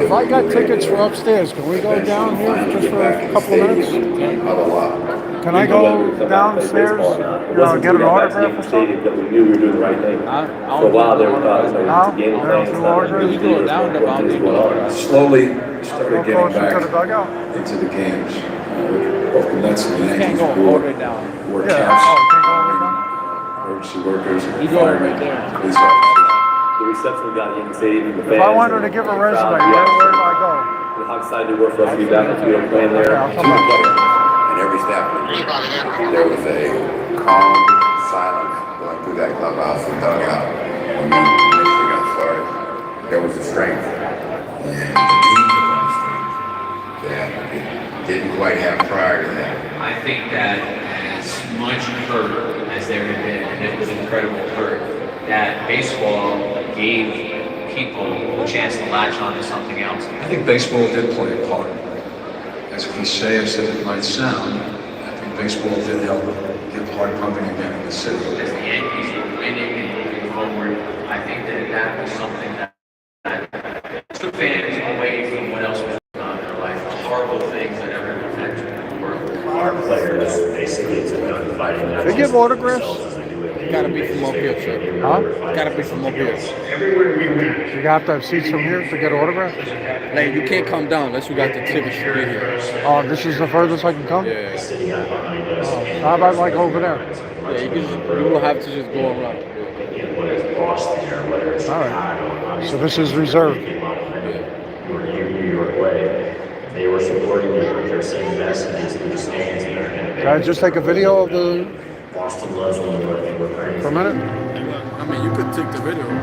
If I got tickets for upstairs, can we go down here just for a couple of minutes? Can I go downstairs, get an autograph or something? That we knew we were doing the right thing. For a while there, we thought it was a game plan. You go down the boundary. Slowly started getting back to the dugout? into the games. Both the Mets and the Yankees Can't go all the way down. wore Yeah. caps. Oh, can't go all the way down? Emergency workers, You go firemen, right there. police officers. The reception we got in Yankee Stadium, the fans. If I wanted to give a resume, where do I go? How excited we were for us to be back in the field playing there. Yeah, I'll come back. And every step, there was a calm silence going through that clubhouse and dugout when we initially got started. There was a strength, and the team was on the strength that it didn't quite have prior to that. I think that as much hurt as there had been, and it was incredible hurt, that baseball gave people a chance to latch on to something else. I think baseball did play a part. As cliche as it might sound, I think baseball did help get heart pumping again in the city. As the Yankees were winning and moving forward, I think that was something that took fans away from what else was going on in their life, the horrible things that everyone affected in the world. Our players basically took on fighting. They give autographs? Gotta be from up here, sir. Huh? Gotta be from up here. You have to have seats from here to get autographs? Like, you can't come down unless you got the tickets to be here. Oh, this is the furthest I can come? Yeah. Oh, how about like over there? Yeah, you will have to just go around. All right. So this is reserved. New York way. They were supporting me with their same messages through the stands. Can I just take a video of the Boston loves them for a minute? I mean, you could take the video, but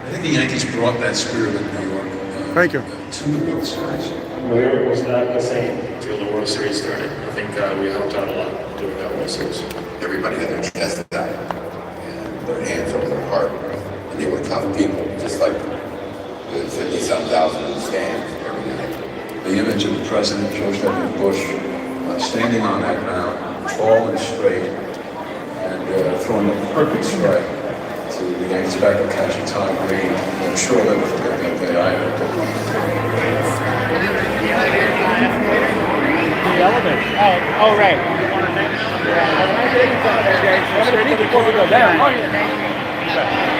I think the Yankees brought that spirit of New York. Thank you. To the World Series. New York was not the same until the World Series started. I think we helped out a lot doing that World Series. Everybody had their chest out and their hands over their heart, and they were tough people, just like the 50-some thousand in the stands every night. The image of the President George W. Bush standing on that mound, tall and straight, and throwing a perfect strike to the Yankees back and catching Tom Green. I'm sure they'll never forget that day either. The elevator. Oh, right. Before we go down. Oh, yeah.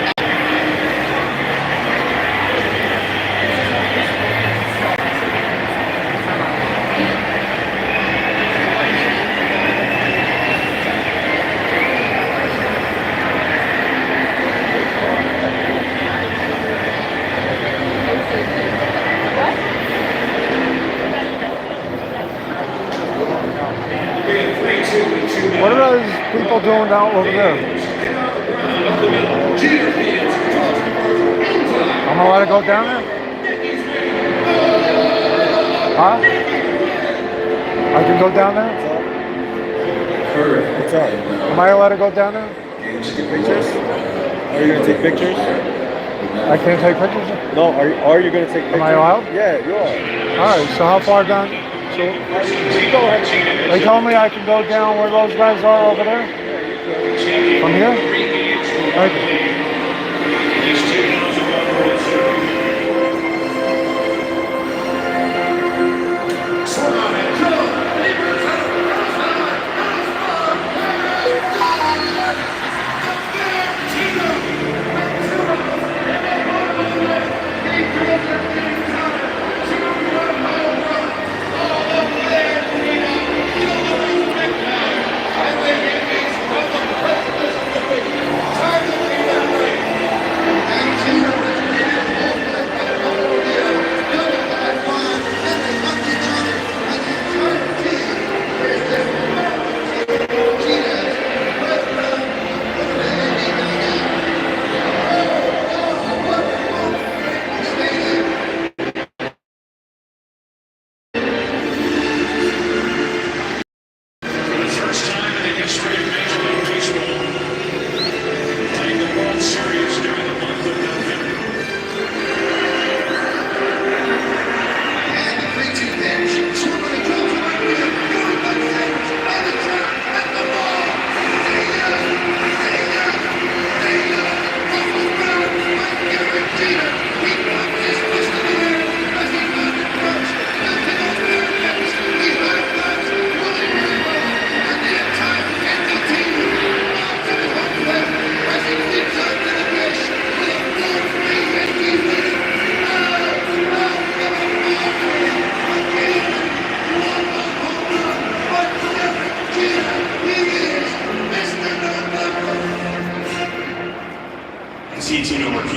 What are those people doing down over there? I'm allowed to go down there? Huh? I can go down there? What's up? Am I allowed to go down there? Pictures? Are you gonna take pictures? I can't take pictures? No, are you gonna take pictures? Am I allowed? Yeah, you are. Alright, so how far down? So, You go ahead. they told me I can go down where those guys are over there? From here? Okay.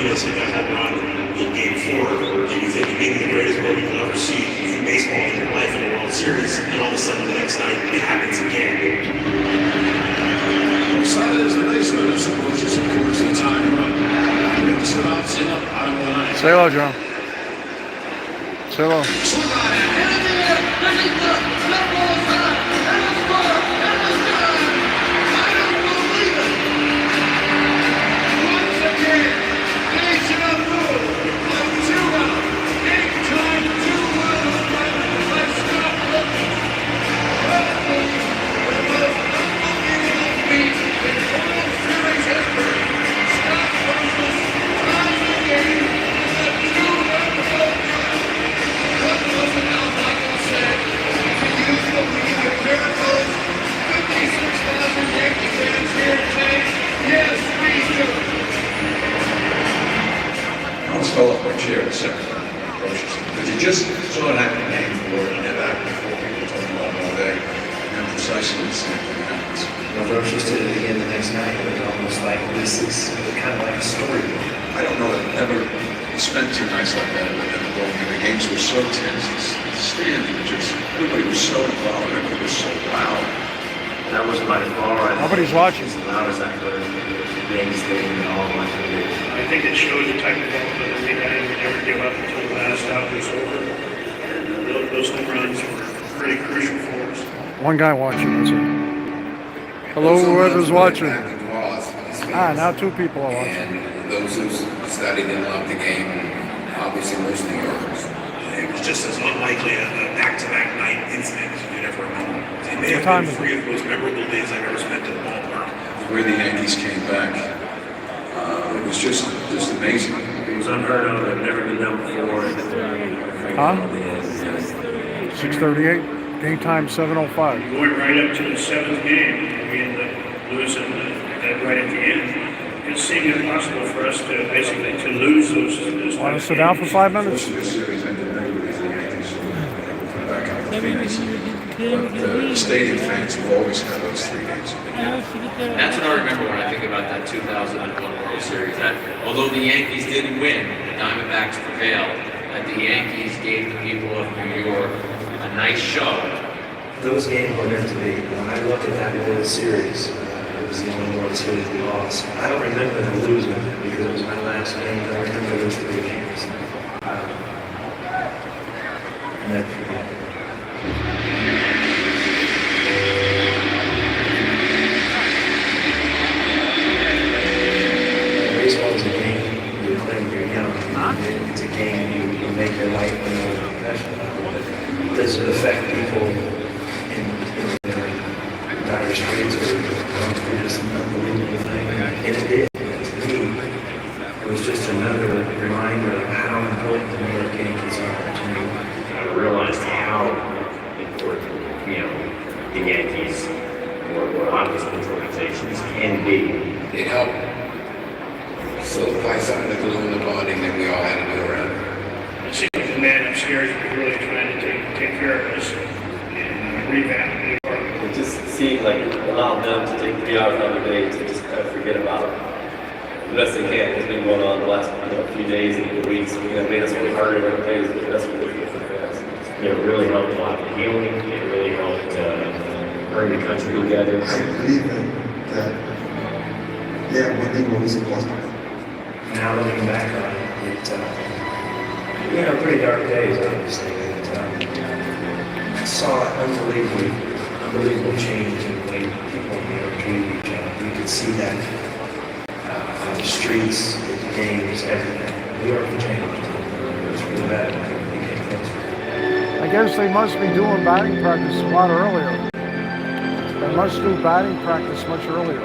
Martinez hit that home run in Game 4, and you think maybe the greatest moment you'll ever see in baseball in your life in a World Series, and all of a sudden the next night it happens again. Excited as the basement of some which is of course the time run. Say hello, John. Say hello. I almost fell off my chair the second time approaches him, because you just saw an acting game for it, and that act before people talking about it all day, and then precisely the same thing happens. When Roaches did it again the next night, it was almost like this is kind of like a storybook. I don't know that I've ever spent two nights like that in the building. The games were so tense, the stadium was just, everybody was so involved, everybody was so loud. That was by far. Nobody's watching. The loudest I've heard the Yankee Stadium in all of my career. I think it shows the type of ball that we had and we never give up until the last out was over. And those home runs were pretty crucial for us. One guy watching. That's it. Hello, whoever's watching. Now two people are watching. And those who studied and loved the game, obviously most New Yorkers. It was just as unlikely a back-to-back night incident as you'd ever remember. It may What have time been is three of the most memorable days I've ever spent in the ballpark. The way the Yankees came back, it was just amazing. It was unheard of. It had never been done before. Huh? 6:38. Game time 7:05. Going right up to the seventh game, we ended up losing that right at the end. It seemed impossible for us to basically to lose those. Want to sit down for 5 minutes? This series ended negatively for the Yankees. Back out to Phoenix. But the stadium fans will always have those 3 games. That's what I remember when I think about that 2001 World Series. That although the Yankees didn't win, the Diamondbacks prevailed. That the Yankees gave the people of New York a nice show. Those games were meant to be. When I look at that World Series, it was the only World Series we lost. I don't remember them losing it because it was my last game. I remember those 3 games. Never forget. Baseball is a game you play when you're young. It's a game you make your life when you're a professional. Does it affect people in dire straits or going through this unbelievable thing? And it did. To me, it was just another reminder of how important the New York Yankees are to me. I realized how important, the Yankees or a lot of these organizations can be. It helped solidify some of the glue in the bonding that we all had to do around it. It seemed like the man upstairs was really trying to take care of us and revamp the department. It just seemed like it allowed them to take 3 hours out of the day to just kind of forget about it. The best they can. It's been going on the last few days and weeks. It made us work harder every day. It's the best we could do for the fans. It really helped a lot of healing. It really helped bring the country together. I believe that one thing was impossible. Now looking back on it, pretty dark days, obviously. I saw an unbelievable change in the way people in New York treated each other. You could see that on the streets, the games, everything. New York changed. It was really bad when it became closer. I guess they must be doing batting practice a lot earlier. They must do batting practice much earlier.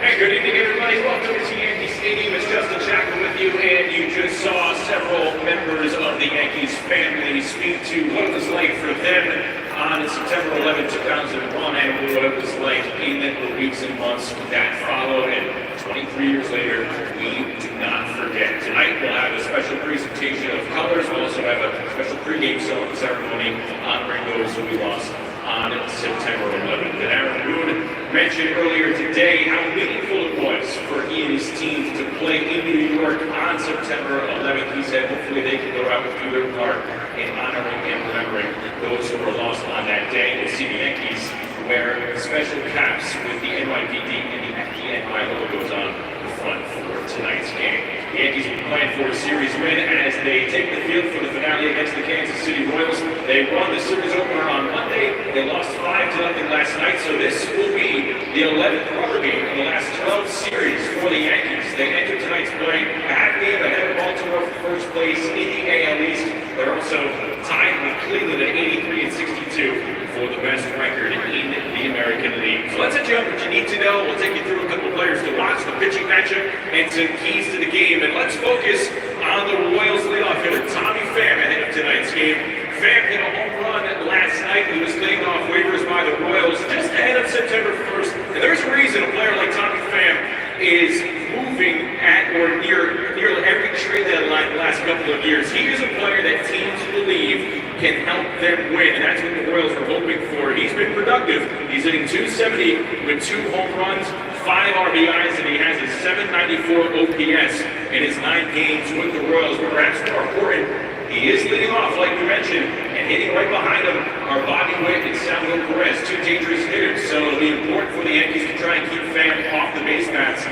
Hey, good evening, everybody. Welcome to Yankee Stadium. It's Justin Chapman with you, and you just saw several members of the Yankees family speak to what it was like for them on September 11, 2001, and what it was like in the weeks and months that followed. And 23 years later, we do not forget. Tonight, we'll have a special presentation of colors. We'll also have a special presentation pregame ceremony honoring those who we lost on September 11th. And Aaron Boone mentioned earlier today how meaningful it was for he and his team to play in New York on September 11th. He said hopefully they can go out and do their part in honoring and remembering those who were lost on that day. We'll see the Yankees wear special caps with the NYPD and the FDNY logos on the front for tonight's game. The Yankees will be playing for a series win as they take the field for the finale against the Kansas City Royals. They won the series opener on Monday. They lost 5-0 last night, so this will be the 11th rubber game in the last 12 series for the Yankees. They entered tonight's play a half game ahead of Baltimore for first place in the AL East. They're also tied with Cleveland at 83 and 62 for the best record in the American League. So let's hit you up what you need to know. We'll take you through a couple players to watch, the pitching matchup, and some keys to the game. And let's focus on the Royals leadoff hitter, Tommy Pham, ahead of tonight's game. Pham hit a home run last night. He was claimed off waivers by the Royals just ahead of September 1st. And there's a reason a player like Tommy Pham is moving at or near every trade deadline the last couple of years. He is a player that teams believe can help them win, and that's what the Royals are hoping for. He's been productive. He's hitting .270 with 2 home runs, 5 RBIs, and he has a .794 OPS in his 9 games with the Royals. But perhaps more important, he is leading off, like we mentioned, and hitting right behind him are Bobby Witt and Salvador Perez, 2 dangerous hitters. So it'll be important for the Yankees to try and keep Pham off the base paths